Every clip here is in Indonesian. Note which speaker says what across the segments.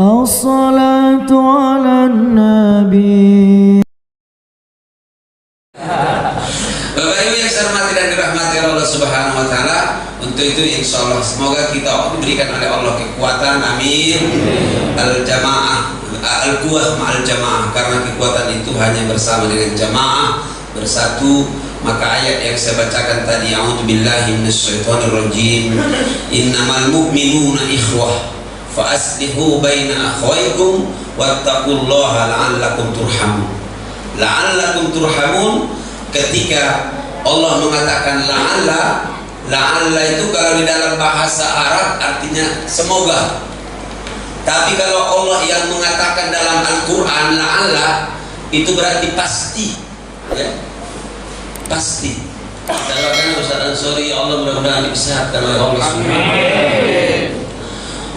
Speaker 1: الصلاة على النبي.
Speaker 2: Bapak Ibu yang saya hormati dan dirahmati Allah Subhanahu wa taala, untuk itu insya Allah semoga kita diberikan oleh Allah kekuatan, amin. Al-jamaah, al-quwah ma'al jamaah, karena kekuatan itu hanya bersama dengan jamaah, bersatu. Maka ayat yang saya bacakan tadi, a'udzubillahi minasyaitonirrajim, innamal mu'minuna ikhwah fa aslihu baina akhwaykum wattaqullaha la'allakum turhamun. La'allakum turhamun, ketika Allah mengatakan la'alla itu kalau di dalam bahasa Arab artinya semoga. Tapi kalau Allah yang mengatakan dalam Al-Quran la'alla, itu berarti pasti, ya, pasti. Doakan Ustaz Ansori, ya Allah mudah-mudahan disehatkan oleh Allah Subhanahu.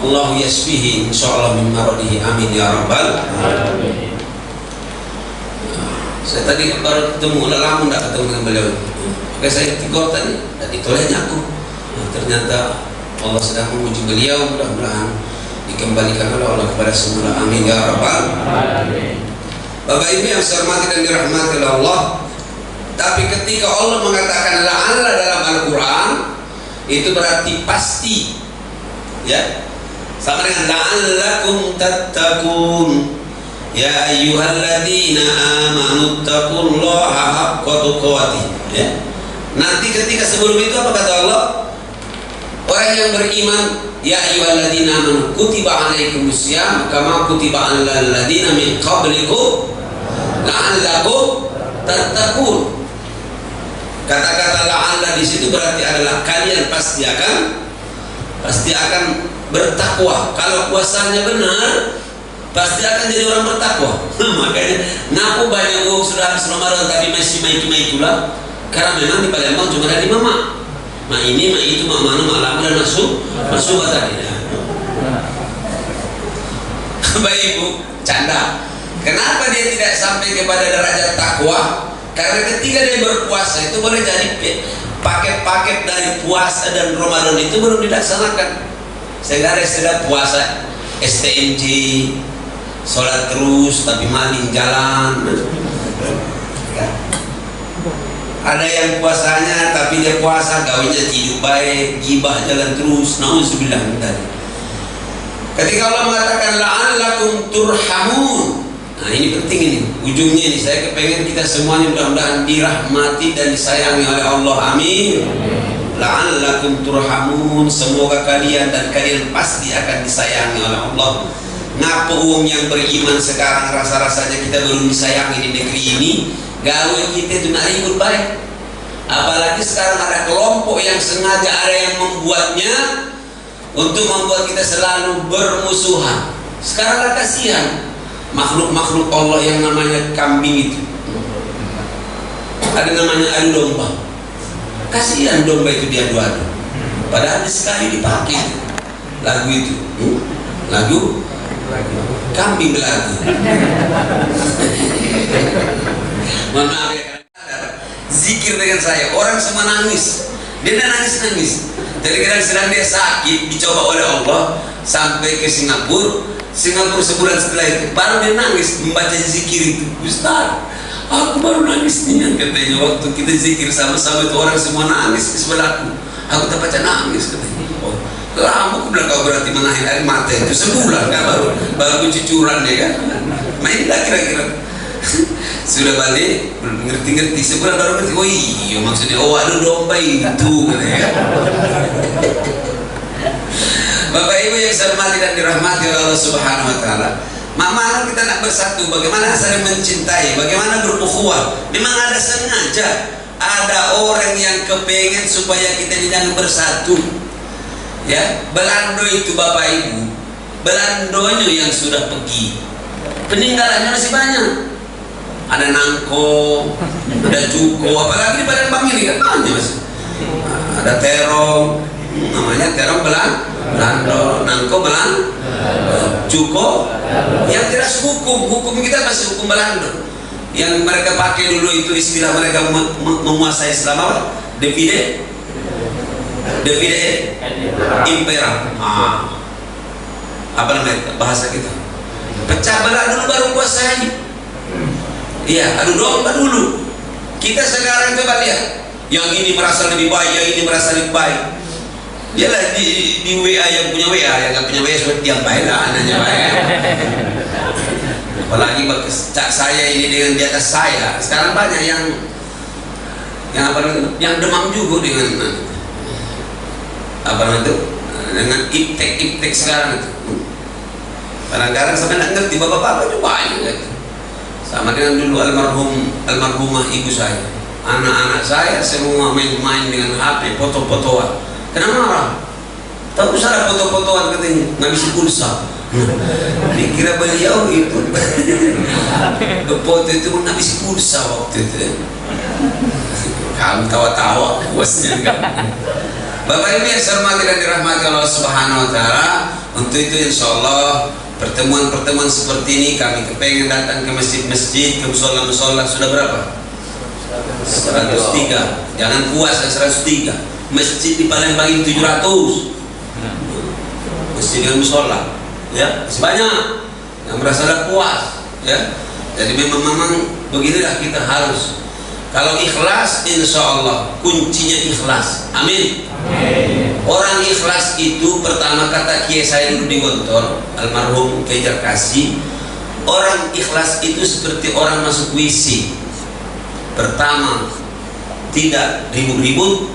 Speaker 2: Allah yasfihi insyaallah min maradihi, amin ya rabbal alamin. Saya tadi baru ketemu, udah lama tidak ketemu dengan beliau. Oke, saya tegur tadi dan ditolehnya aku. Nah, ternyata Allah sedang memuji beliau, mudah-mudahan dikembalikan oleh Allah kepada semula, amin ya rabbal alamin. Bapak Ibu yang saya hormati dan dirahmati oleh Allah, tapi ketika Allah mengatakan la'alla dalam Al-Quran, itu berarti pasti, ya, sama dengan la'allakum tattaqun. Ya ayyuhalladzina amanu taqullaha haqqa tuqatih, ya. Nanti ketika sebelum itu apa kata Allah? Orang yang beriman, ya ayyuhalladzina amanu kutiba alaikumusiyam kama kutiba alal ladzina min qablikum la'allakum tattaqun. Kata-kata la'alla di situ berarti adalah kalian pasti akan bertakwa. Kalau puasanya benar, pasti akan jadi orang bertakwa. Makanya ngaku banyak uang sudah habis Ramadan tapi masih main-main, karena memang di Palembang cuma ada 5 mak. Mak ini, mak itu, mak mana, mak lama dan masuk tadi. Bapak Ibu, canda. Kenapa dia tidak sampai kepada derajat takwa? Karena ketika dia berpuasa itu boleh jadi paket-paket dari puasa dan Ramadan itu belum dilaksanakan. Sehingga sudah puasa STMJ, sholat terus tapi maling jalan. Ada yang puasanya tapi dia puasa gawinya tidur baik, gibah jalan terus. Nauzubillah min dzalik. Ketika Allah mengatakan la'allakum turhamun, nah ini penting, ini ujungnya ini. Saya kepengen kita semuanya mudah-mudahan dirahmati dan disayangi oleh Allah, amin. La'allakum turhamun, semoga kalian pasti akan disayangi oleh Allah. Ngapa uang yang beriman sekarang rasa-rasanya kita belum disayangi di negeri ini? Gawe kita itu nak ribut baik. Apalagi sekarang ada kelompok yang sengaja, ada yang membuatnya untuk membuat kita selalu bermusuhan. Sekarang lah kasihan makhluk-makhluk Allah yang namanya kambing itu. Ada namanya adu domba. Kasihan domba itu diadu-adu. Padahal sekali dipakai lagu itu. Lagu kambing belagu. Mohon maaf ya, zikir dengan saya, orang semua nangis. Dia nangis. Jadi kadang-kadang dia sakit, dicoba oleh Allah sampai ke Singapura sebulan setelah itu baru dia nangis membaca zikir itu. Ustaz, aku baru nangis nih, katanya, waktu kita zikir sama-sama itu orang semua nangis di sebelahku. Aku tak baca nangis, katanya. Oh, lama aku bilang kau berarti menahan air mata itu sebulan kan, baru cucuran dia kan. Mainlah kira-kira. Sudah balik belum ngerti sebulan baru ngerti. Oh iya maksudnya, oh ada domba itu, katanya. Bapak Ibu yang saya hormati dan dirahmati oleh Allah Subhanahu wa taala, mana kita nak bersatu, bagaimana saling mencintai, bagaimana berukhuwah. Memang ada sengaja, ada orang yang kepengen supaya kita jangan bersatu. Ya, Belando itu Bapak Ibu, Belandonya yang sudah pergi, peninggalannya masih banyak. Ada nangko, ada cuko, apalagi di Palembang ini kan banyak masih. Ada terong, namanya terong Belando, nangko Belando, cuko yang jelas hukum kita masih hukum Belando. Yang mereka pakai dulu itu istilah mereka menguasai Islam apa? Divide impera. apa namanya bahasa kita, pecah belah dulu baru kuasai. Iya, adu domba dulu. Kita sekarang coba lihat, yang ini merasa lebih baik, yang ini merasa lebih baik. Dialah di WA yang punya WA, yang nggak punya WA seperti yang baik lah, anaknya baik. Apalagi cak saya ini dengan di atas saya. Sekarang banyak yang apa namanya, yang demam juga dengan apa namanya itu, dengan iptek sekarang itu. Kadang-kadang sampai nggak ngerti bapak-bapak juga banyak gitu. Sama dengan dulu almarhumah ibu saya, anak-anak saya semua main-main dengan HP, foto-fotoan. Kenapa marah? Tahu salah foto-fotoan katanya, ngabisin pulsa. Dikira beliau itu foto itu ngabisin pulsa waktu itu. Kamu tawa-tawa bosnya kan. Bapak Ibu yang saya hormati dan dirahmati Allah Subhanahu wa taala, untuk itu insyaallah pertemuan-pertemuan seperti ini kami kepengen datang ke masjid-masjid, ke musola-musola. Sudah berapa? 103. Jangan puas 103. Masjid di Palembang ini 700. Masjid dengan musola, ya masih banyak yang merasa tidak puas, ya. Jadi memang beginilah kita harus. Kalau ikhlas, insya Allah kuncinya ikhlas. Amin. Orang ikhlas itu pertama kata kiai saya dulu di Gontor, almarhum Kiai Jarkasi, orang ikhlas itu seperti orang masuk WC. Pertama, tidak ribut-ribut.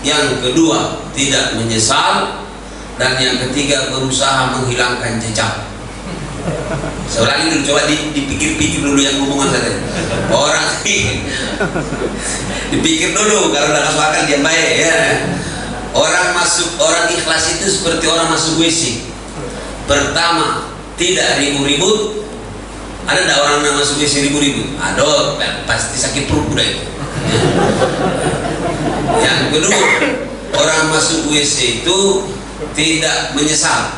Speaker 2: Yang kedua, tidak menyesal. Dan yang ketiga, berusaha menghilangkan jejak. Seorang ini coba dipikir-pikir dulu yang ngomongan saya. Orang dipikir dulu, kalau udah masuk akal dia baik ya. Orang ikhlas itu seperti orang masuk WC. Pertama, tidak ribut-ribut. Ada enggak orang yang masuk WC ribut-ribut? Ada, pasti sakit perut udah itu. Yang kedua, orang masuk WC itu tidak menyesal.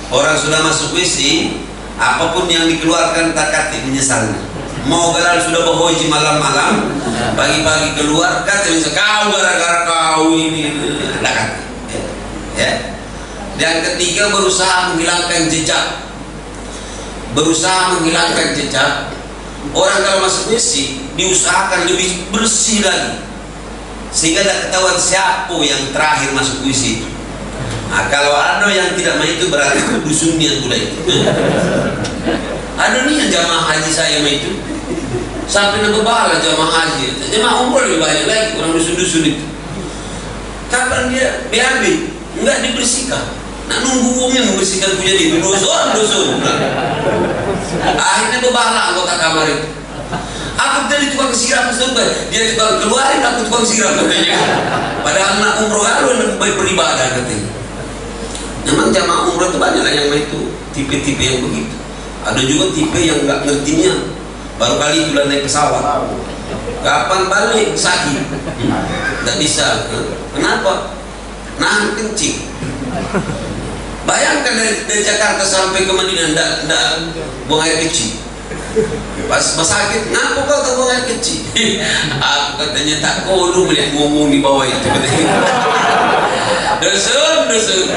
Speaker 2: Orang sudah masuk WC, apapun yang dikeluarkan tak kati menyesalnya. Mau galal sudah berhoji malam-malam, pagi-pagi keluar kata menyesal, kau gara-gara kau ini tak kati. Ya. Yang ketiga, berusaha menghilangkan jejak. Berusaha menghilangkan jejak. Orang kalau masuk WC diusahakan lebih bersih lagi, sehingga tidak ketahuan siapa yang terakhir masuk WC itu. Nah, kalau ada yang tidak main itu berarti itu dusunnya sudah itu. Ada nih yang jamaah haji saya mah itu sampai nak berbahala jamaah haji, jamaah umroh lebih banyak lagi orang dusun-dusun itu. Kapan dia diambil? Enggak dibersihkan. Nak nunggu umumnya membersihkan punya diri, dusun. Akhirnya berbahala anggota kamar itu. Aku tadi tukang siram sampai dia tukang keluarin, aku tukang siram katanya. Padahal anak umroh kalau lebih baik beribadah katanya. Memang jamaah umroh itu banyak lah yang itu tipe-tipe yang begitu. Ada juga tipe yang nggak ngertinya, baru kali itu naik pesawat. Kapan balik sakit? Nggak bisa. Kenapa? Nahan kencing. Bayangkan dari Jakarta sampai ke Madinah nggak buang air kecil. Pas sakit, kenapa kau tak buang air kecil? Aku katanya tak kodoh melihat ngomong di bawah itu katanya. Dusun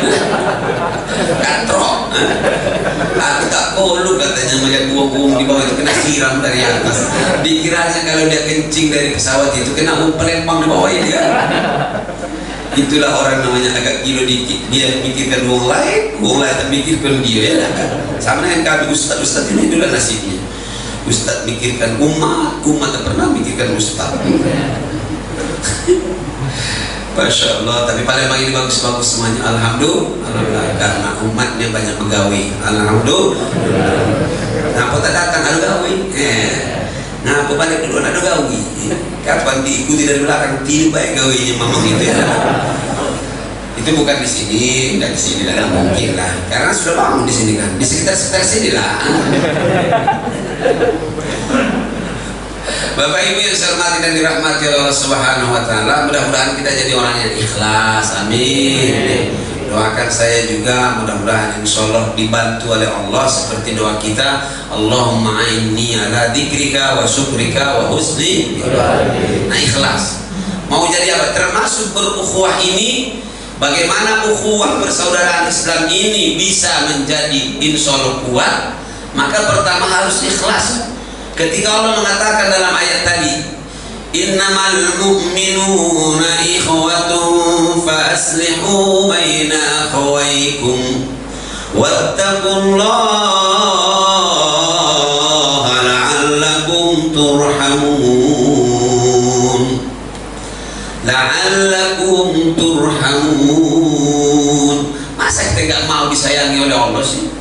Speaker 2: katrok. Aku tak kodoh katanya melihat ngomong di bawah itu, kena siram dari atas. Dikiranya kalau dia kencing dari pesawat itu kena pelempang di bawah ini ya. Itulah orang namanya agak gila dikit, dia mikirkan orang lain tak mikirkan dia ya. Sama dengan kami ustaz ini itulah nasibnya. Ustaz mikirkan umat tak pernah mikirkan ustaz. Masya Allah, tapi Palembang ini bagus-bagus semuanya. Alhamdulillah, karena umatnya banyak pegawai. Alhamdulillah. Kenapa tak datang ada gawe? Ngapa balik dulu ada gawe? Kapan diikuti dari belakang tidur baik gawenya mamang itu ya. Itu bukan di sini, dan di sini lah mungkin lah. Karena sudah bangun di sini kan, di sekitar sini lah. Bapak Ibu yang saya hormati dan dirahmati Allah Subhanahu wa taala, mudah-mudahan kita jadi orang yang ikhlas. Amin. Doakan saya juga mudah-mudahan insyaallah dibantu oleh Allah seperti doa kita, Allahumma a'inni ala dzikrika wa syukrika wa husni ibadatik. Nah, ikhlas. Mau jadi apa? Termasuk berukhuwah ini Bagaimana ukhuwah persaudaraan Islam ini bisa menjadi insya Allah kuat? Maka pertama harus ikhlas. Ketika Allah mengatakan dalam ayat tadi, innamal mu'minuna ikhwatun fa aslihu baina akhawaykum wattaqullaha la'allakum turhamun. La'allakum turhamun. Masa kita gak mau disayangi oleh Allah sih?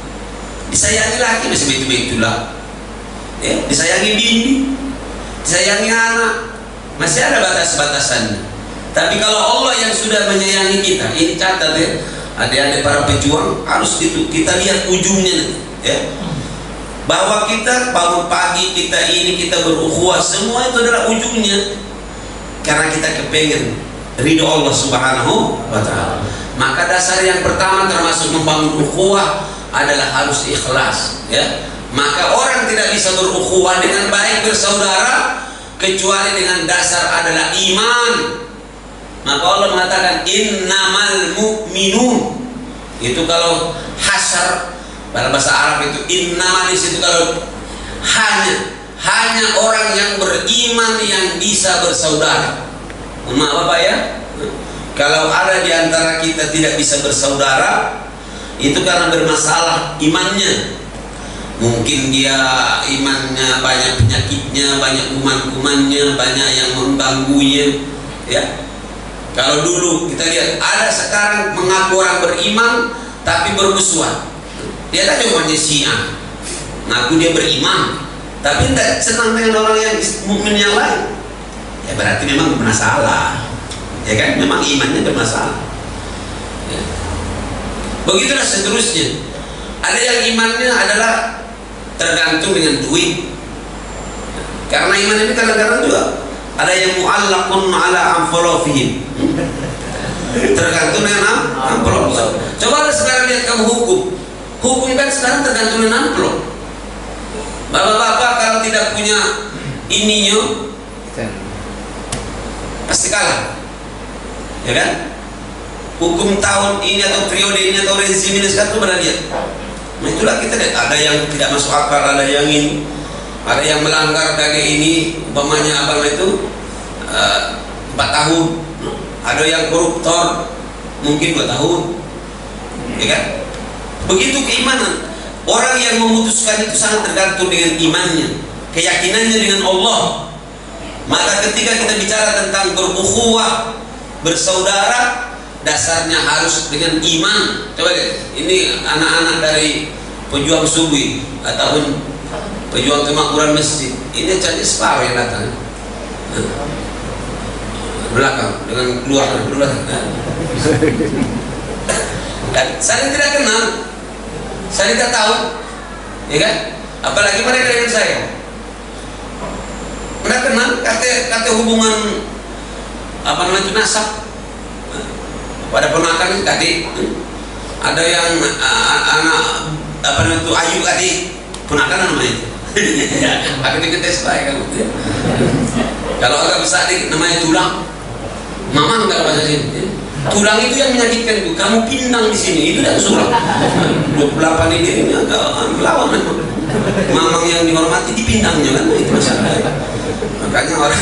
Speaker 2: Disayangi lagi masih begitu-begitulah ya, disayangi bini, disayangi anak, masih ada batas-batasannya. Tapi kalau Allah yang sudah menyayangi kita, ini catat ya, adik-adik para pejuang, harus itu kita lihat ujungnya ya, bahwa kita bangun pagi kita ini kita berukhuwah, semua itu adalah ujungnya karena kita kepengen ridho Allah Subhanahu wa ta'ala. Maka dasar yang pertama termasuk membangun ukhuwah adalah harus ikhlas ya. Maka orang tidak bisa berukhuwah dengan baik bersaudara kecuali dengan dasar adalah iman. Maka Allah mengatakan innamal mu'minun, itu kalau hasar dalam bahasa Arab itu innamal, di situ kalau hanya orang yang beriman yang bisa bersaudara. Maaf Bapak ya, kalau ada di antara kita tidak bisa bersaudara, itu karena bermasalah imannya. Mungkin dia imannya banyak penyakitnya, banyak kuman-kumannya, banyak yang mengganggunya ya. Kalau dulu kita lihat ada sekarang mengaku orang beriman tapi bermusuhan. Dia kan cuma Syiah, ngaku dia beriman tapi tidak senang dengan orang yang mukmin yang lain. Ya berarti memang bermasalah. Ya kan, memang imannya bermasalah. Ya. Begitulah seterusnya. Ada yang imannya adalah tergantung dengan duit. Karena iman ini kadang-kadang juga ada yang mu'allaqun ala amfalofihim, tergantung dengan amplop. Coba sekarang lihat kamu hukum kan sekarang tergantung dengan amplop. Bapak-bapak kalau tidak punya ininya pasti kalah, ya kan? Hukum tahun ini atau periode ini atau rezim ini sekarang tuh pada lihat. Nah itulah kita lihat, ada yang tidak masuk akal, ada yang ini, ada yang melanggar kayak ini, umpamanya abang itu 4 tahun, ada yang koruptor mungkin 2 tahun, ya kan? Begitu keimanan. Orang yang memutuskan itu sangat tergantung dengan imannya, keyakinannya dengan Allah. Maka ketika kita bicara tentang berukhuwah, bersaudara, dasarnya harus dengan iman. Coba lihat, ini anak-anak dari pejuang subuh ataupun pejuang kemakmuran masjid, ini saja separuh yang datang belakang dengan keluar. Dan saya tidak kenal, saya tidak tahu, ya kan? Apalagi mereka dengan saya tidak kenal, kata hubungan apa namanya itu nasab. Pada ponakan tadi ada yang anak apa namanya itu Ayu tadi ponakan namanya itu. Aku dites baik kamu. Kalau agak besar dikit namanya tulang. Mamang kalau bahasa sini. Tulang itu yang menyakitkan itu. Kamu pindang di sini itu dan sulam. 28 ini agak melawan memang. Mamang yang dihormati dipindangnya kan itu masalah. Makanya orang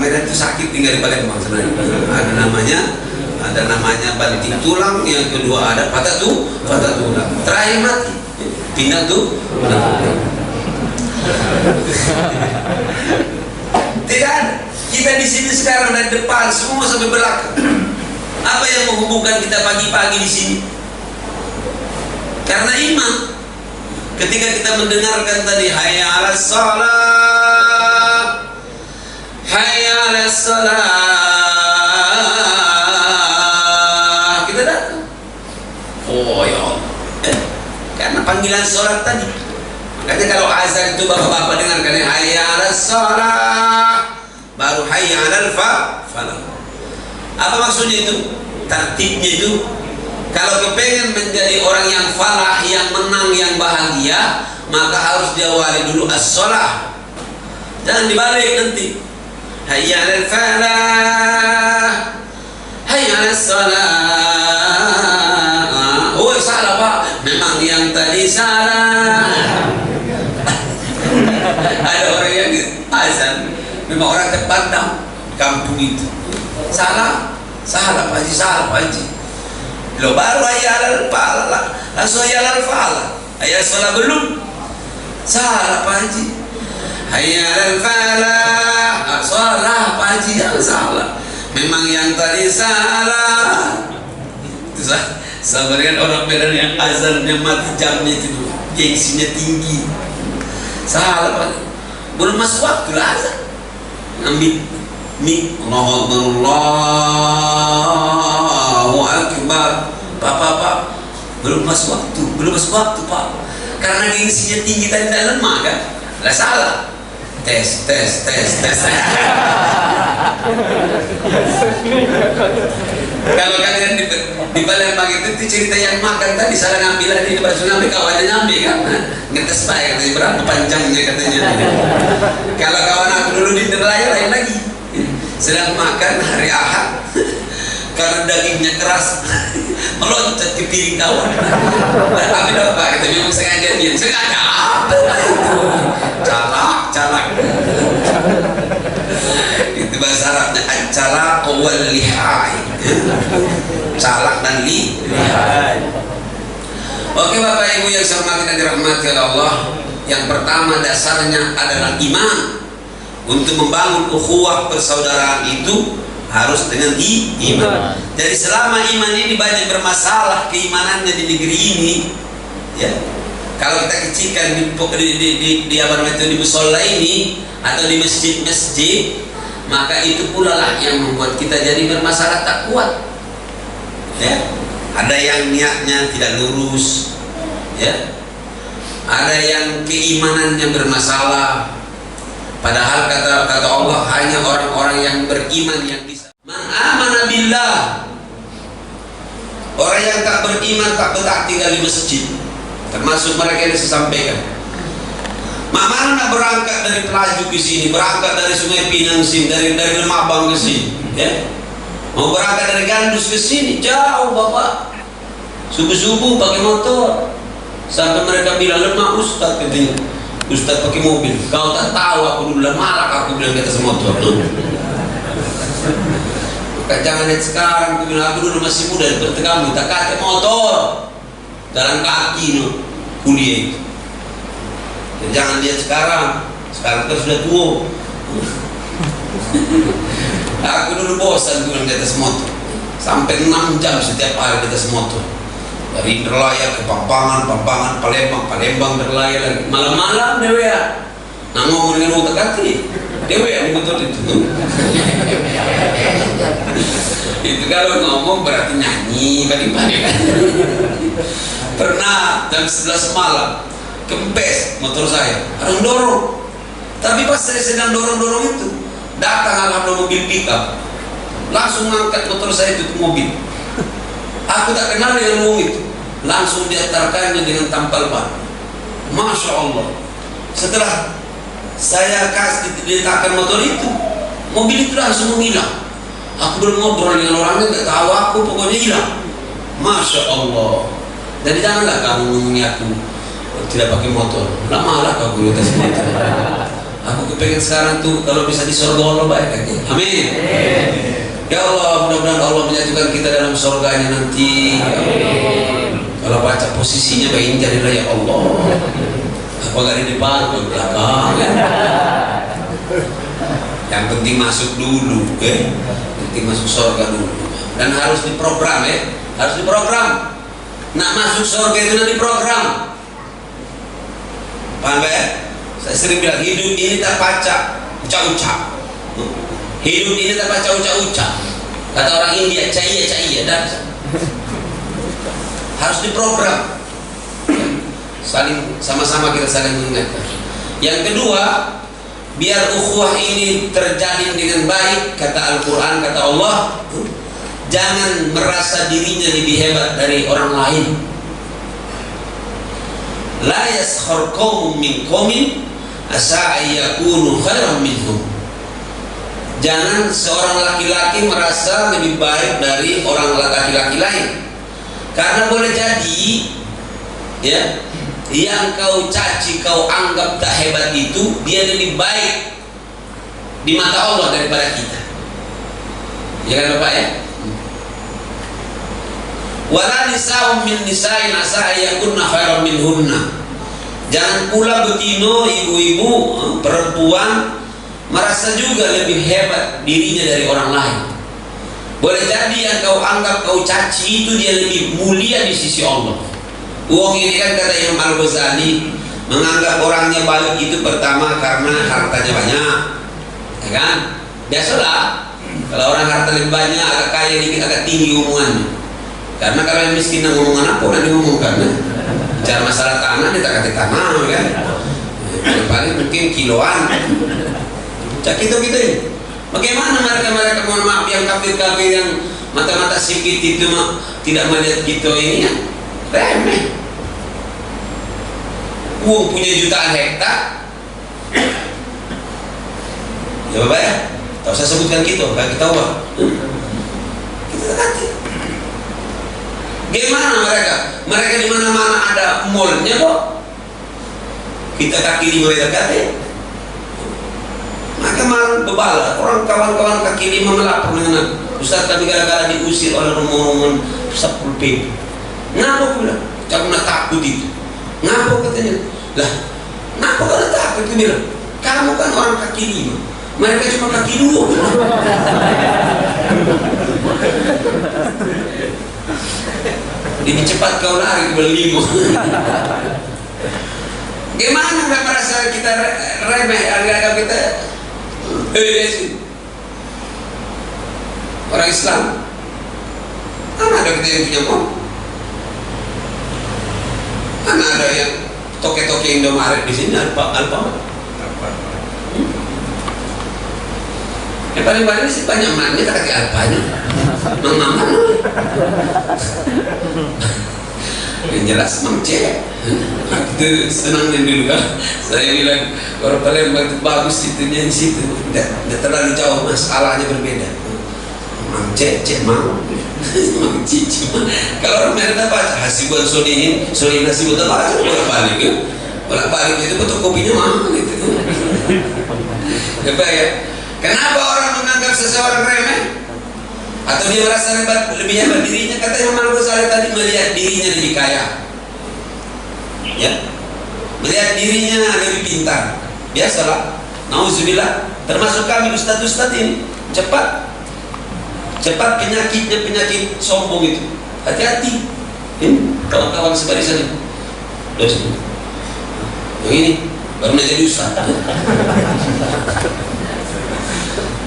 Speaker 2: Medan itu sakit tinggal di Palembang sebenarnya. Ada namanya banting tulang, yang kedua ada patah tulang, terakhir mati, pindah tuh. Tidak ada. Kita di sini sekarang dari depan semua sampai belakang. Apa yang menghubungkan kita pagi-pagi di sini? Karena iman. Ketika kita mendengarkan tadi hayya 'alas shalah, hayya 'alas shalah, kita datang. Oh ya Allah. Karena panggilan sholat tadi. Makanya kalau azan itu bapak-bapak dengarkan hayya 'alas shalah, baru hayya 'alal falah. Apa maksudnya itu? Tertibnya itu, kalau kepengen menjadi orang yang falah, yang menang, yang bahagia, maka harus diawali dulu as-shalah. Jangan dibalik nanti. Hayya 'alal falah, hayya 'alas salat. Oh salah Pak, memang yang tadi salah. Ada orang yang azan, memang orang terpandang kampung itu. Salah Pak Haji, salah Pak Haji. Lo baru hayya 'alal falah, langsung hayya 'alal falah. Hayya salat belum? Salah Pak Haji. Hayya 'alal falah, salah Pak Haji, salah. Memang yang tadi salah. Itu sama dengan orang Medan yang azannya mati jamnya itu, gengsinya tinggi. Salah Pak, belum masuk waktu lah azan. Ambil mik, Allahu Akbar. Pak, belum masuk waktu Pak. Karena gengsinya tinggi tadi tidak lemah kan? Lah salah. Tes. Kalau kalian di Palembang itu cerita yang makan tadi salah ngambil di baju ngambil kawannya ngambil kan, ngetes pak katanya berapa panjangnya katanya. Kalau kawan aku dulu di Neraya lain lagi, sedang makan hari Ahad karena dagingnya keras meloncat ke piring kawan. Tapi apa kita memang sengaja apa calak itu bahasa Arabnya calak wal lihai, calak dan lihai. Oke Bapak Ibu yang saya hormati dan dirahmati oleh Allah, yang pertama dasarnya adalah iman. Untuk membangun ukhuwah persaudaraan itu harus dengan iman. Jadi selama iman ini banyak bermasalah keimanannya di negeri ini, ya. Kalau kita kecilkan di apa namanya itu, di musola ini atau di masjid-masjid, maka itu pula lah yang membuat kita jadi bermasalah tak kuat. Ya, ada yang niatnya tidak lurus, ya. Ada yang keimanannya bermasalah. Padahal kata Allah hanya orang-orang yang beriman yang bisa. Man amana billah. Orang yang tak beriman tak betah tinggal di masjid. Termasuk mereka yang saya sampaikan. Mana nak berangkat dari Pelaju ke sini, berangkat dari Sungai Pinang sini, dari Lemabang ke sini, ya. Mau berangkat dari Gandus ke sini, jauh Bapak. Subuh-subuh pakai motor. Sampai mereka bilang, lemah Ustaz katanya. Ustaz pakai mobil. Kau tak tahu aku dulu lemah, aku bilang di atas motor. Jangan lihat sekarang, aku bilang aku dulu masih muda seperti kamu, tak kate motor. Jalan kaki no, kuliah itu. Dan jangan lihat sekarang kan sudah tua. Aku dulu bosan turun di atas motor, sampai 6 jam setiap hari di atas motor. Dari Derlaya ke Pampangan, Palembang Derlaya lagi. Malam-malam dewe ya. Nah ngomong dengan otak hati, dewe yang betul itu. Itu kalau ngomong berarti nyanyi balik-balik. Pernah jam 11 malam kempes motor saya, harus dorong. Tapi pas saya sedang dorong itu, datang alhamdulillah mobil pickup, langsung mengangkat motor saya itu ke mobil. Aku tak kenal dengan mobil itu, langsung diantarkannya dengan tampal ban. Masya Allah. Setelah saya kasih diletakkan motor itu, mobil itu langsung menghilang. Aku belum ngobrol dengan orangnya, nggak tahu aku, pokoknya hilang. Masya Allah. Jadi janganlah kamu ngomongin aku tidak pakai motor. Lama kau di atas motor. Aku kepengen sekarang tuh kalau bisa di surga Allah baik aja. Amin. Ya Allah, mudah-mudahan Allah menyatukan kita dalam surganya nanti. Kalau baca posisinya baik jadilah ya Allah. Apa gak di depan atau di belakang? Yang penting masuk dulu, penting masuk surga dulu. Dan harus diprogram ya, harus diprogram. Nak masuk surga itu nanti program. Paham ya? Saya sering bilang hidup ini tak baca ucap-ucap. Hidup ini tak baca ucap-ucap. Kata orang India, caiya dan harus diprogram. Saling sama-sama kita saling mengingatkan. Yang kedua, biar ukhuwah ini terjalin dengan baik, kata Al-Quran, kata Allah, jangan merasa dirinya lebih hebat dari orang lain. La yaskhar qaumun min qaumin asa ayyakunu khairan minhum. Jangan seorang laki-laki merasa lebih baik dari orang laki-laki lain, karena boleh jadi ya, yang kau caci, kau anggap tak hebat itu, dia lebih baik di mata Allah daripada kita. Ya kan Bapak ya? Wala nisa'un min nisa'in asa yakunna khairan minhunna. Jangan pula betino, ibu-ibu, perempuan merasa juga lebih hebat dirinya dari orang lain. Boleh jadi yang kau anggap, kau caci itu dia lebih mulia di sisi Allah. Uang ini kan kata Imam Al-Ghazali, menganggap orangnya baik itu pertama karena hartanya banyak, ya kan? Biasalah kalau orang harta lebih banyak, agak kaya dikit, agak tinggi omongannya. Karena kalau yang miskin yang omongan apa orang diomongkan, ya? Bicara masalah tanah dia tak kata tanah, kan? Paling mungkin kiloan. Cak gitu ya. Bagaimana mereka mohon maaf yang kafir-kafir yang mata-mata sikit itu tidak melihat gitu ini ya? Remeh. Punya jutaan hektar. Ya Bapak ya, tak usah sebutkan gitu, bagi kita tahu. Kita dekati. Gimana mereka? Mereka di mana-mana ada mallnya kok. Kita kaki 5 meter kaki. Maka malah bebala, orang kawan-kawan kaki 5 melapor dengan aku. Ustaz, kami gara-gara diusir oleh rombongan Satpol PP. Ngapa pula? Kamu nak takut itu? Ngapa katanya? Lah, ngapa kau nak takut? Aku bilang, kamu kan orang kaki 5, mereka cuma kaki 2. Lebih cepat kau lari ke 5. Gimana udah merasa kita remeh, harga kita? Orang Islam kan ada kita yang punya mall, kan ada yang toke-toke Indomaret di sini, Alfamart. Yang paling banyak sih banyak mannya, tak kaki Alfanya, mama. Yang jelas mengcek. Itu senang dulu kan. Saya bilang orang Palembang itu bagus situnya di situ. Tidak terlalu jauh, masalahnya berbeda. Mengcek mau, mengcici. Kalau orang mereka apa? Hasibuan solihin hasibuan apa? Bolak-balik ya. Bolak-balik itu betul kopinya mahal itu. Apa ya? Kenapa orang menganggap seseorang remeh? Atau dia merasa lebih hebat dirinya? Kata Imam Al-Ghazali tadi, melihat dirinya lebih kaya, ya, melihat dirinya lebih pintar. Biasalah, nauzubillah, termasuk kami ustaz-ustaz ini cepat penyakitnya, penyakit sombong itu. Hati-hati, ini kawan-kawan sebarisan ini. Yang ini baru menjadi ustaz.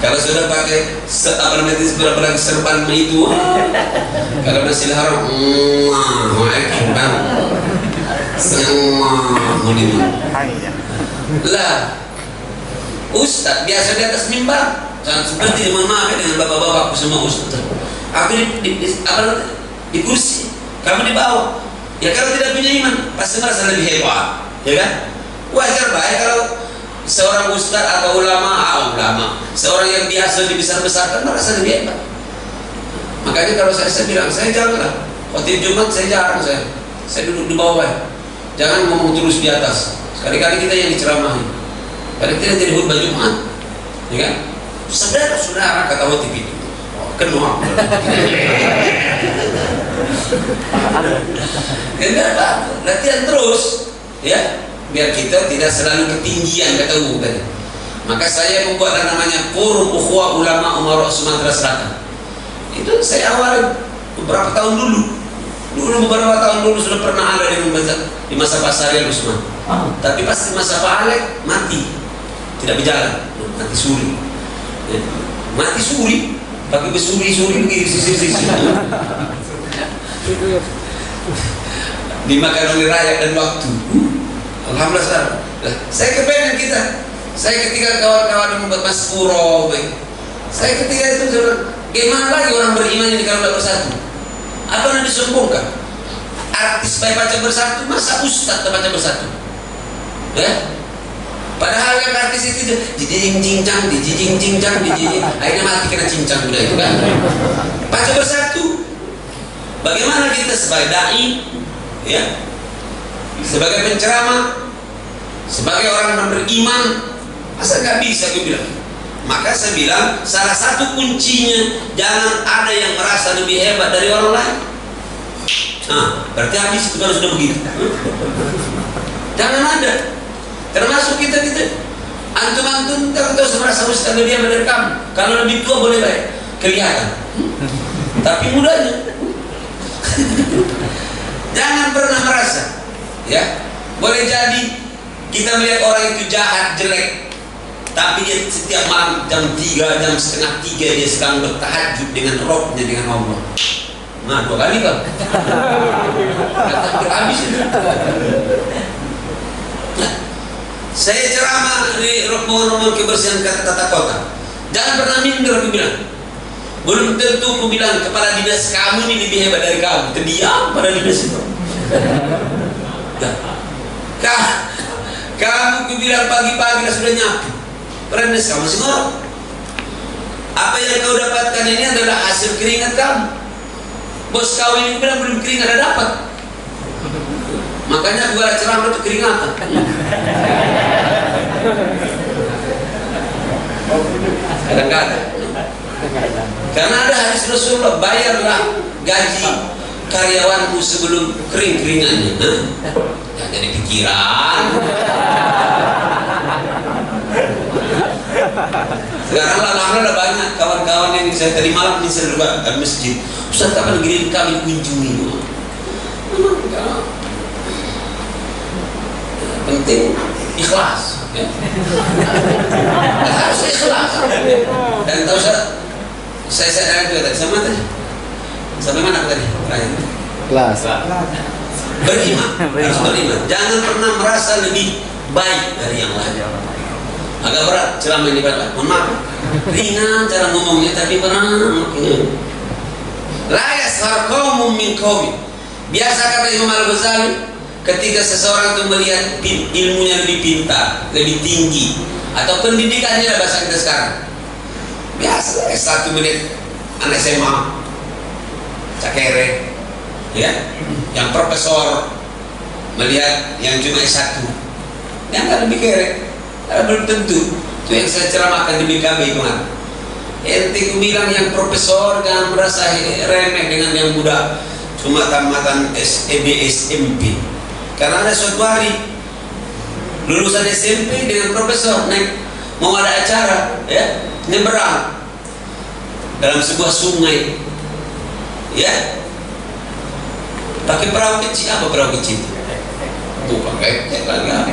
Speaker 2: Kalau sudah pakai berapa serban itu, kalau masih haram, lah, ustaz biasa di atas mimbar, jangan seperti mohon maaf dengan bapak-bapak semua ustaz. Aku di kursi, kamu di bawah. Ya kalau tidak punya iman, pasti merasa lebih hebat, ya kan? Wajar baik kalau seorang ustaz atau ulama, seorang yang biasa dibesar-besarkan merasa lebih hebat. Makanya kalau saya bilang, saya janganlah khotib Jumat, saya jarang, saya duduk di bawah ya. Jangan ngomong terus di atas. Sekali-kali kita yang diceramahi. Kadang kita jadi khutbah Jumat, ya kan? Saudara-saudara kata khotib itu, kenal. Enggak apa, latihan terus, ya. Biar kita tidak selalu ketinggian ketemu tadi. Maka saya membuat namanya Forum Ukhuwah Ulama Umarok Sumatera Selatan. Itu saya awal beberapa tahun dulu. Beberapa tahun dulu sudah pernah ada di masa Pak Syariah Usman. Tapi pas di masa Pak Alek mati, tidak berjalan, mati suri. Ya. Mati suri, pakai besuri-suri begini sisi. Dimakan oleh rakyat dan waktu. Alhamdulillah. Saya kepengen kita. Saya ketika kawan-kawan membuat Mas Puro, saya ketika itu gimana lagi orang beriman ini kalau tidak bersatu? Apa yang disombongkan? Artis baca bersatu, masa ustaz baca bersatu? Ya? Padahal yang artis itu jijing cincang, dijijing cincang, dijijing, akhirnya mati kena cincang udah itu kan. Baca bersatu. Bagaimana kita sebagai dai, ya, sebagai penceramah, sebagai orang yang beriman, masa nggak bisa gue bilang? Maka saya bilang salah satu kuncinya jangan ada yang merasa lebih hebat dari orang lain. Nah, berarti habis itu kalau sudah begitu. Jangan ada. Termasuk kita antum terus merasa ustaz lebih hebat dari kamu. Kalau lebih tua boleh baik kelihatan, tapi mudanya jangan pernah merasa, ya. Boleh jadi kita melihat orang itu jahat, jelek, tapi dia setiap malam jam 3, jam setengah 3 dia sedang bertahajud dengan rohnya, dengan Allah. Nah, 2 kali kan hampir habis itu. Saya ceramah di rombongan kebersihan tata kota. Jangan pernah minder, aku bilang. Belum tentu aku bilang kepala dinas kamu ini lebih hebat dari kamu. Terdiam pada dinas itu. Kamu aku bilang pagi-pagi sudah nyapu. Pada dinas kamu masih ngorok. Apa yang kau dapatkan ini adalah hasil keringat kamu. Bos kau ini bilang belum keringat ada dapat. Makanya gua ceramah itu keringatan. Kadang-kadang. Karena ada hadis Rasulullah, bayarlah gaji karyawanmu sebelum kering-keringannya. Jangan jadi pikiran. Sekarang alhamdulillah banyak kawan-kawan yang saya tadi malam di masjid. Ustaz, kapan negeri kami kunjungi? Penting ikhlas, ya. Harus ikhlas. Dan tahu saya juga tadi sama tadi. Sampai mana tadi?
Speaker 1: Kelas.
Speaker 2: Beriman, harus beriman. Jangan pernah merasa lebih baik dari yang lain. Agak berat ceramah ini Pak. Mohon maaf. Ringan cara ngomongnya tapi berat. La yaskhar qaumun min qaumin. Biasa kata Imam Al-Ghazali, ketika seseorang itu melihat ilmunya lebih pintar, lebih tinggi, atau pendidikannya bahasa kita sekarang, biasa S1 menit anak SMA, cakere, ya, yang profesor melihat yang cuma S1, yang nggak lebih kere, karena belum tentu. Itu yang saya ceramahkan di BKB kemarin. Ente ku bilang yang profesor jangan merasa remeh dengan yang muda, cuma tamatan SEB SMP. Karena ada suatu hari lulusan SMP dengan profesor naik mau ada acara, ya, nyebrang dalam sebuah sungai, ya, pakai perahu kecil. Apa perahu kecil? Bukan kayak lagi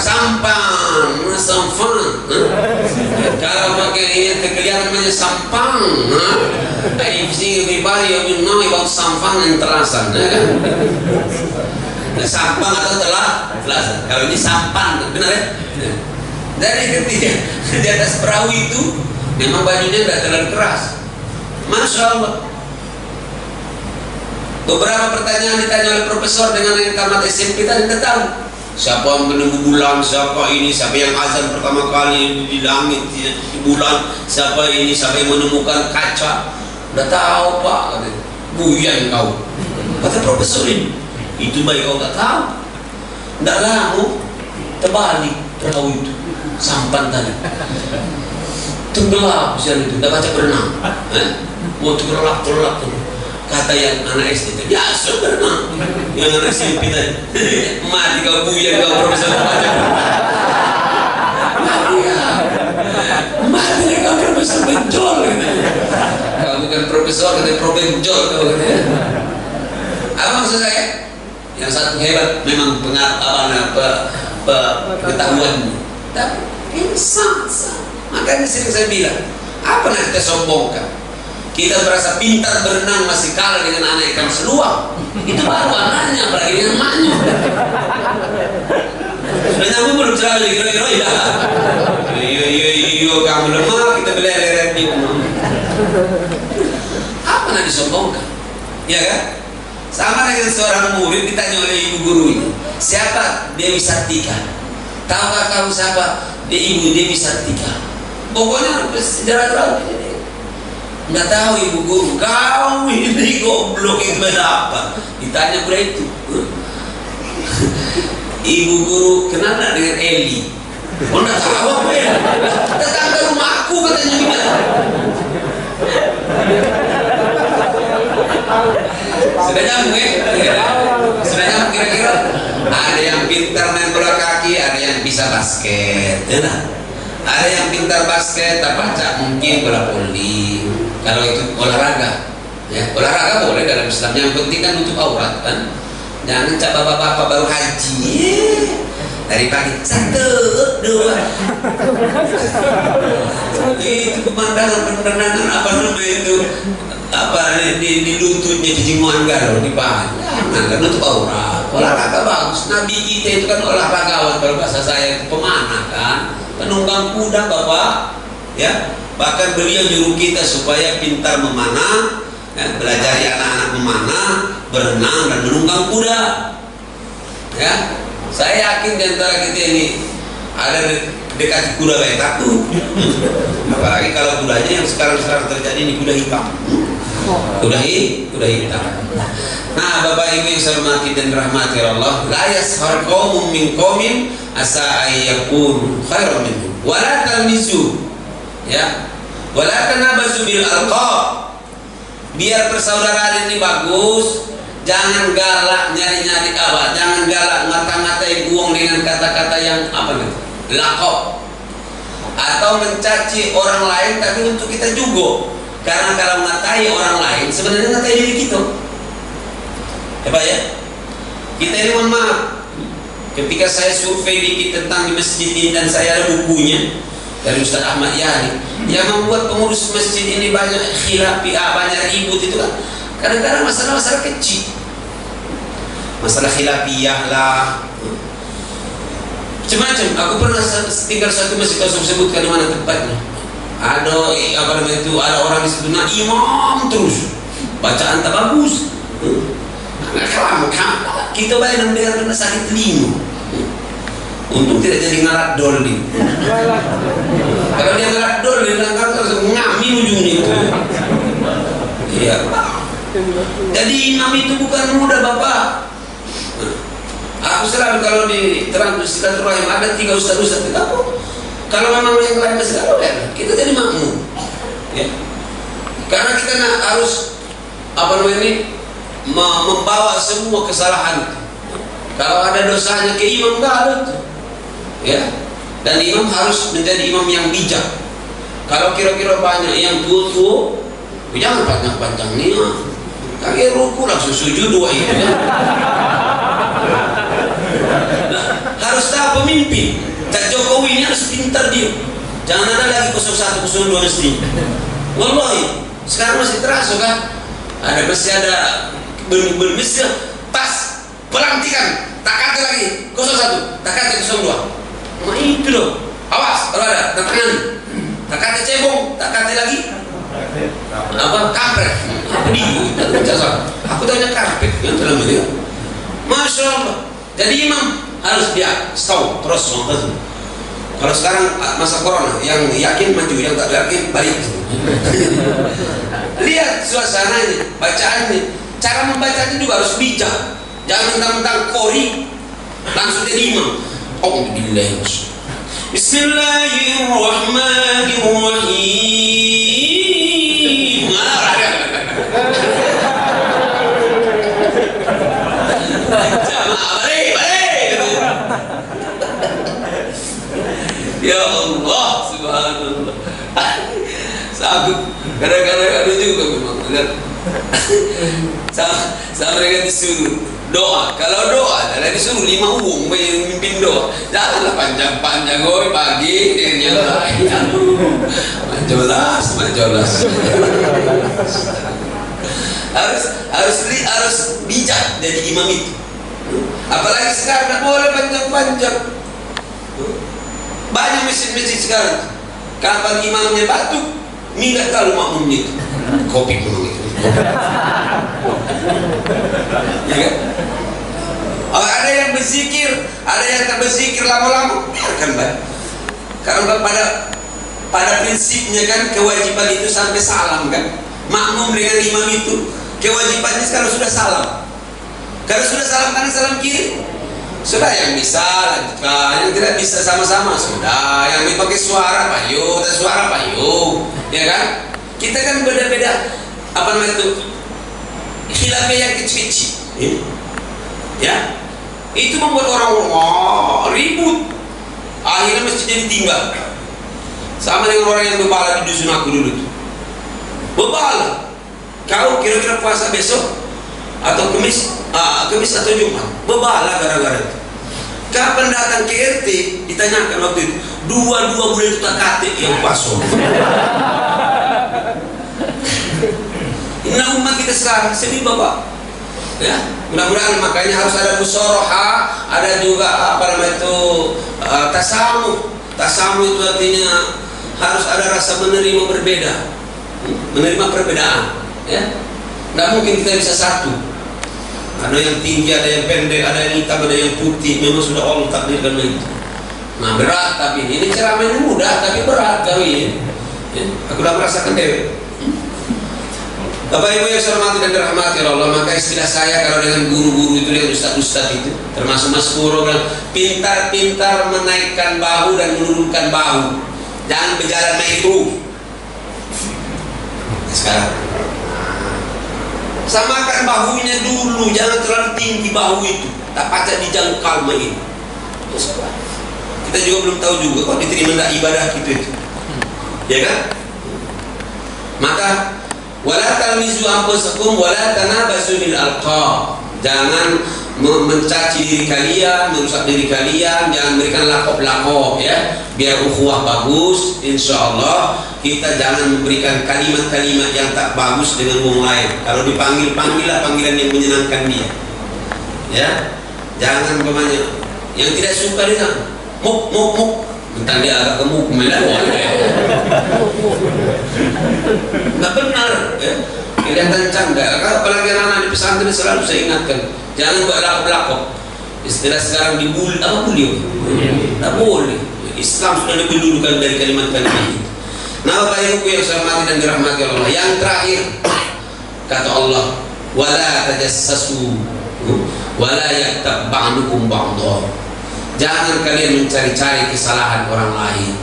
Speaker 2: sampan. Kalau pakai ini kelihatan macam sampang. Ini sih everybody you know about sampang yang terasan, ya kan? Sampang atau telasan. Kalau ini sampan, benar ya? Jadi ketika di atas perahu itu memang bajunya tidak terlalu keras. Masya Allah. Beberapa pertanyaan ditanya oleh profesor dengan yang tamat SMP tadi, kita tahu siapa yang menunggu bulan, siapa ini, siapa yang azan pertama kali di langit di bulan, siapa ini, siapa yang menemukan kaca. Udah tahu Pak, katanya. Buyan kau, kata profesor ini. Itu baik kau tak tahu. Tidak lama terbalik perahu itu, sampan tadi tenggelam siang itu, tidak baca berenang. Mau terlelap kata yang anak SD itu, ya sudah berenang. Yang anak SMP tadi, mati kau buyan kau profesor baca. Mati kau profesor benjol. Kau bukan profesor, kata probenjol kau. Apa maksud saya? Yang satu hebat memang pengetahuan, tapi insang. Makanya sering saya bilang, apa yang kita sombongkan? Kita merasa pintar berenang masih kalah dengan anak ikan seluang. Itu baru anaknya, apalagi dengan emaknya. Sudah nyambung belum cerah lagi kira-kira ya? Iyo kamu lemah, kita beler-beler di rumah. Apa yang disombongkan? Ya kan? Sama dengan seorang murid ditanya oleh ibu gurunya, siapa Dewi Sartika? Tahukah kamu siapa? Dia ibu Dewi Sartika. Pokoknya sejarah nggak tahu ibu guru. Kau ini goblok itu berapa? Ditanya pula itu. Ibu guru kenal nggak dengan Eli? Oh nggak tahu apa ya? Tetangga rumahku katanya juga. Sudah nyambung ya? Sudah nyambung kira-kira? Ada yang pintar main bola kaki, ada yang bisa basket, ya nah? Ada yang pintar basket, tapi mungkin bola voli. Kalau itu olahraga, ya olahraga boleh dalam Islam. Yang penting kan untuk aurat kan. Jangan cak bapak-bapak baru haji. Dari pagi 1, 2. Itu pemandangan apa namanya itu? Apa di lututnya di Manggar di Padang kan untuk aurat. Olahraga bagus. Nabi kita itu kan olahragawan, kalau bahasa saya itu pemanah kan, penunggang kuda bapak, ya. Bahkan beliau nyuruh kita supaya pintar memanah, ya, belajari anak-anak memanah, berenang dan menunggang kuda. Ya, saya yakin di antara kita ini ada dekat kuda baik takut. Apalagi kalau kudanya yang sekarang terjadi ini kuda hitam. Kuda hitam. Nah, Bapak Ibu yang saya hormati dan rahmati Allah, la yaskhar qaumun min qaumin asa ayyakun khairan minhum wa la talmizu, ya, wa la tanabazu bil alqab. Biar persaudaraan ini bagus, jangan galak nyari-nyari apa, jangan galak ngata-ngatai buang dengan kata-kata yang apa nih? Laqab. Atau mencaci orang lain tapi untuk kita juga. Karena kalau ngatai orang lain sebenarnya ngatai diri kita. Ya Pak ya? Kita ini mohon maaf. Ketika saya survei dikit tentang di masjid ini, dan saya ada bukunya dari Ustaz Ahmad Yani, yang membuat pengurus masjid ini banyak khilaf, banyak ribut itu kan kadang-kadang masalah-masalah kecil. Masalah khilafiyah lah, macam-macam. Aku pernah tinggal satu masjid, kau sebutkan di mana tempatnya. Ada apa namanya itu, ada orang di situ nah imam terus bacaan tak bagus. Nah, kita bayar dan biar kena sakit telinga. Untung tidak jadi ngalat dol nih. Kalau dia ngalat dol, dia langsung ngambil ujungnya itu. Iya. Jadi imam itu bukan mudah Bapak. Aku selalu kalau di terang silaturahim ada 3 ustaz-ustaz itu. Kalau memang yang lain masih ada, kita jadi makmum, ya. Karena kita harus apa namanya ini membawa semua kesalahan. Kalau ada dosanya ke imam nggak ada, ya. Dan imam harus menjadi imam yang bijak. Kalau kira-kira banyak yang tua, jangan panjang-panjang nih. Kaki ruku langsung sujud 2 itu. Ya. Nah, harus tahu pemimpin. Cak Jokowi ini harus pintar dia. Jangan ada lagi 01, 02 mesti. Wallahi, sekarang masih terasa kan? Masih ada bermisi pas pelantikan. Tak kata lagi 01, tak kata 02. Nah itu loh. Awas kalau ada tantangan. Tak kata cebong, tak kata lagi apa kampret. Apa dia? Aku tanya kampret yang dalam itu. Masya Allah. Jadi imam harus dia stop terus itu. Kalau sekarang masa corona, yang yakin maju, yang tak yakin balik. Lihat suasananya, bacaannya, cara membacanya juga harus bijak. Jangan mentang-mentang kori langsung jadi imam. Alhamdulillah. Bismillahirrahmanirrahim. Ya Allah, subhanallah. Sakit. Kadang-kadang ada juga memang. Sama dengan disuruh doa. Kalau doa, ada disuruh 5 uang mimpin doa. Janganlah panjang-panjang, oi pagi dengan yang lain. Manjolas. Harus bijak jadi imam itu. Apalagi sekarang tak boleh panjang-panjang. Banyak masjid-masjid sekarang. Kapan imamnya batuk, minggat kalau makmumnya itu. Kopi pun itu. Ya kan? Ada yang berzikir, ada yang tak berzikir lama-lama, biarkan baik. Karena pada prinsipnya kan kewajiban itu sampai salam kan. Makmum dengan imam itu kewajibannya kalau sudah salam. Kalau sudah salam kanan salam kiri, sudah yang bisa lanjutkan, yang tidak bisa sama-sama sudah. Yang pakai suara payu, dan suara payu, ya kan? Kita kan beda-beda apa namanya itu khilafah yang kecil-kecil, ya. Itu membuat orang ribut. Akhirnya masjidnya ditinggal. Sama dengan orang yang bebala di dusun aku dulu tuh. Bebala. Kau kira-kira puasa besok atau Kemis atau Jumat? Bebala gara-gara itu. Kapan datang ke RT ditanyakan waktu itu, dua-dua bulan itu tak kate yang puasa. Nah umat kita sekarang sedih bapak. Ya, mudah-mudahan makanya harus ada musoroha, ada juga apa namanya itu tasamu. Tasamu itu artinya harus ada rasa menerima berbeda, menerima perbedaan. Ya, nggak mungkin kita bisa satu. Ada yang tinggi, ada yang pendek, ada yang hitam, ada yang putih. Memang sudah Allah takdirkan itu. Nah berat tapi ini ceramahnya mudah tapi berat kali. Ya, aku udah merasakan dewe. Bapak Ibu yang saya hormati dan dirahmati Allah, maka istilah saya kalau dengan guru-guru itu, dengan ustaz-ustaz itu, termasuk Mas Puro, pintar-pintar menaikkan bahu dan menurunkan bahu, jangan berjalan metro. Sekarang samakan bahunya dulu, jangan terlalu tinggi bahu itu, tak pacak di jangkau ini. Kita juga belum tahu juga kok diterima tidak ibadah gitu itu, ya kan? Maka wala talmizu anfusakum wala tanabazu bil alqab. Jangan mencaci diri kalian, merusak diri kalian, jangan berikan lakop-lakop ya. Biar ukhuwah bagus, insyaallah kita jangan memberikan kalimat-kalimat yang tak bagus dengan orang lain. Kalau dipanggil, panggillah panggilan yang menyenangkan dia. Ya. Jangan kemana yang tidak suka dia muk. Entah dia agak gemuk melawan ya. Nggak benar ya. Kelihatan cangga. Apalagi anak-anak di pesantren selalu saya ingatkan, jangan buat lakop-lakop. Istilah sekarang dibully, apa bully? Nggak boleh. Islam sudah lebih dulukan dari kalimat-kalimat itu. Nah Bapak Ibu yang saya hormati dan dirahmati Allah, yang terakhir kata Allah, wala tajassasu wala yaktab ba'dukum ba'dha. Jangan kalian mencari-cari kesalahan orang lain.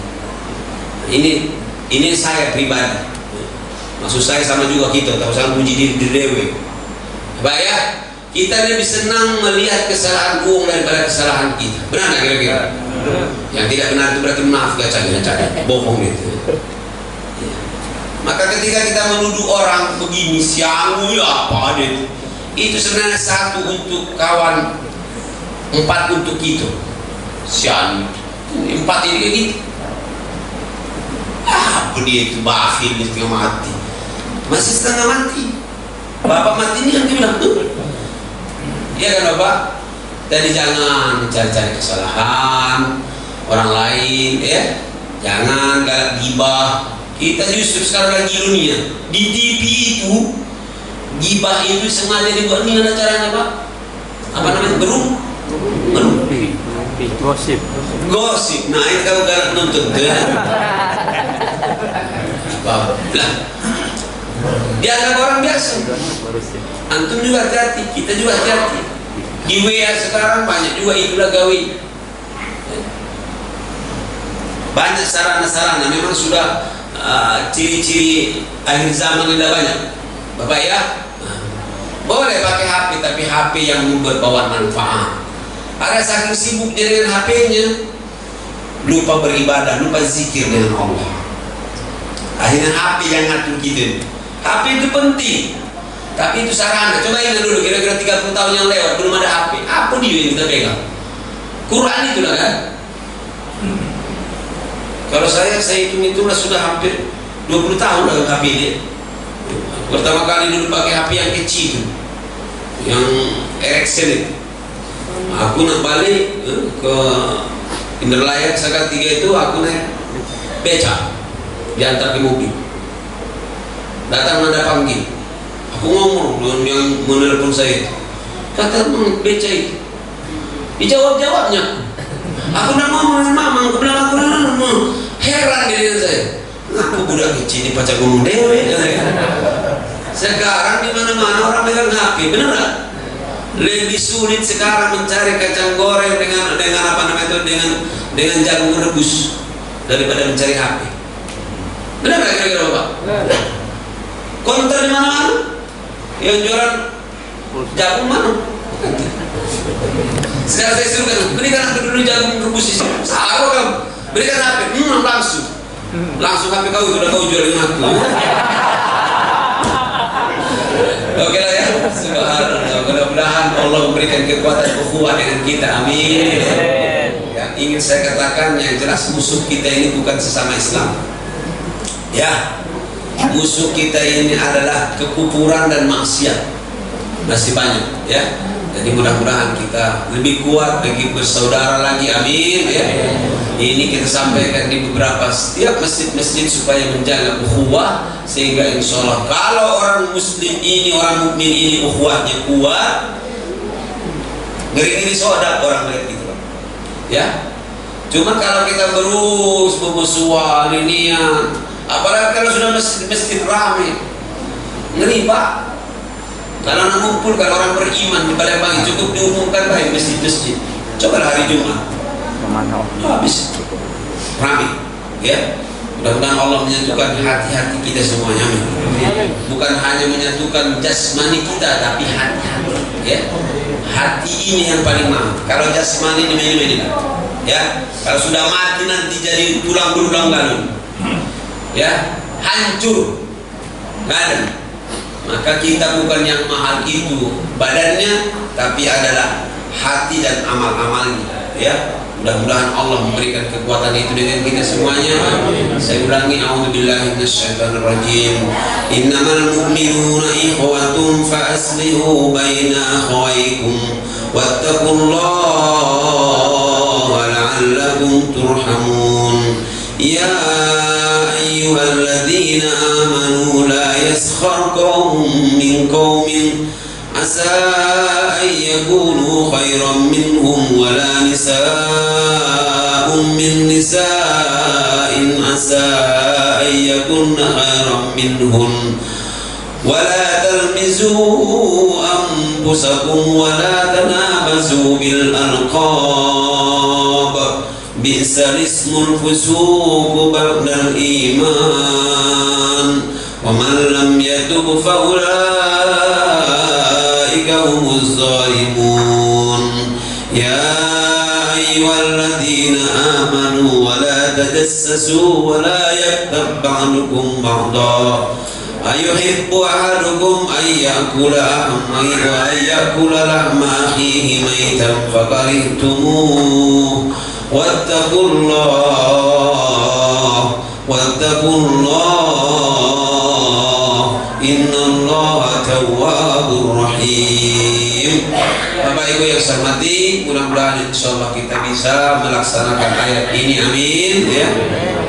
Speaker 2: Ini saya pribadi. Maksud saya sama juga kita, tak usah puji diri dewe. Baik ya, kita lebih senang melihat kesalahan uang daripada kesalahan kita. Benar nggak kira-kira? Yang tidak benar itu berarti munafik, cari bohong gitu. Maka ketika kita menuduh orang begini, siang ya apa ada itu sebenarnya satu untuk kawan, empat untuk kita. Sian empat ini kayak gitu. Apa dia itu bakhil di setengah mati, masih setengah mati. Bapak mati ini yang bilang tuh, ya kan Bapak. Jadi jangan mencari-cari kesalahan orang lain, ya. Jangan galak gibah. Kita justru sekarang lagi dunia di TV itu gibah itu sengaja dibuat ini ada caranya Pak. Apa namanya gosip. Nah itu kalau galak nonton lah. Dianggap orang biasa. Antum juga hati-hati, kita juga hati-hati. Di WA sekarang banyak juga itulah gawe. Banyak sarana-sarana memang sudah ciri-ciri akhir zaman sudah banyak. Bapak ya, boleh pakai HP tapi HP yang membuat bawaan manfaat. Ada saking sibuknya dengan HP-nya, lupa beribadah, lupa zikir dengan Allah. Akhirnya HP yang ngatur kita. HP itu penting, tapi itu sarana. Coba ingat dulu, kira-kira 30 tahun yang lewat belum ada HP. Apa dia yang kita pegang? Quran itulah kan. Kalau saya hitung-hitunglah sudah hampir 20 tahun dengan HP dia. Pertama kali dulu pakai HP yang kecil, yang Ericsson itu. Aku nak balik ke Indralaya Salatiga itu, aku naik beca, diantar ke mobil. Datang ada panggil, aku ngomong dengan yang menelpon saya itu, kata beca itu, Dijawab-jawabnya. Aku nak mau mamang, aku bilang aku nak mau. Heran dia dengan saya. Aku budak kecil ini pacar ngomong dewe. Sekarang di mana-mana orang megang HP, benar tak? Lebih sulit sekarang mencari kacang goreng dengan apa namanya itu dengan jagung rebus daripada mencari HP. Benar tak kira-kira Bapak? Konter di mana-mana. Yang jualan jagung mana? Sekarang saya suruh kan, berikan aku dulu jagung rebus di sini. Apa kamu? Berikan HP, langsung HP kau sudah kau jual dengan aku. Oke lah ya, subhanallah. Mudah-mudahan Allah memberikan kekuatan ukhuwah dengan kita, amin. Yang ingin saya katakan yang jelas musuh kita ini bukan sesama Islam. Ya, musuh kita ini adalah kekufuran dan maksiat. Masih banyak, ya. Jadi mudah-mudahan kita lebih kuat, lebih bersaudara lagi, amin ya. Ini kita sampaikan di beberapa setiap masjid-masjid supaya menjaga ukhuwah, sehingga insya Allah kalau orang muslim ini, orang mukmin ini ukhuwahnya kuat, ngeri-ngeri soda orang melihat gitu ya. Cuma kalau kita terus bermusuhan ini ya, apalagi kalau sudah masjid ramai, ngeri Pak. Kalau anak ngumpul, kalau orang beriman di pada pagi cukup diumumkan baik masjid-masjid. Coba hari Jumat, habis ramai, ya. Mudah-mudahan Allah menyatukan hati-hati kita semuanya. Bukan hanya menyatukan jasmani kita, tapi hati-hati, ya. Hati ini yang paling mahal. Kalau jasmani dimain-mainin, ya. Kalau sudah mati nanti jadi tulang belulang galung, ya, hancur, nggak ada. Maka kita bukan yang mahal itu badannya, tapi adalah hati dan amal-amalnya, ya. Mudah-mudahan Allah memberikan kekuatan itu dengan kita semuanya. Saya ulangi, a'udzubillahi minasyaitonirrajim. Innamal mu'minuna ikhwatun fa aslihu baina akhawaykum wattaqullaha la'allakum turhamun. Ya ayyuhalladzina amanu la yaskhar qaumun min qaumin asa an yakunu khairan minhum wala nisa'un min nisa'in asa an yakunna khairan minhun wala talmizu anfusakum wala tanabazu bil alqab bi'sal ismul fusuq ba'dal iman wa man lam yatub fa ulaika humuz zalimun. Ya ayyuhalladzina amanu wa la tajassasu wa la yaghtab ba'dukum ba'da ayuhibbu ahadukum ayyakula lahma akhihi maytan fakarihtumuh wattaqullah innallaha tawwabur rahim. Bapak Ibu yang saya hormati, mudah-mudahan insyaallah kita bisa melaksanakan ayat ini, amin ya.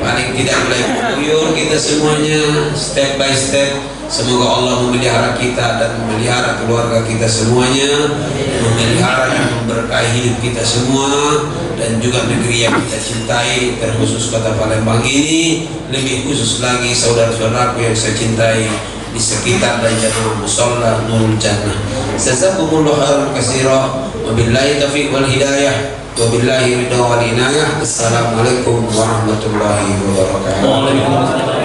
Speaker 2: Paling tidak mulai buyur kita semuanya step by step. Semoga Allah memelihara kita dan memelihara keluarga kita semuanya, memelihara dan memberkahi hidup kita semua, dan juga negeri yang kita cintai, terkhusus kota Palembang ini, lebih khusus lagi saudara-saudaraku yang saya cintai di sekitar dan jamaah musalla Nurul Jannah. Jazakumullahu khairan katsira, wabillahi taufiq wal hidayah, wabillahi ridha wal inayah. Assalamualaikum warahmatullahi wabarakatuh.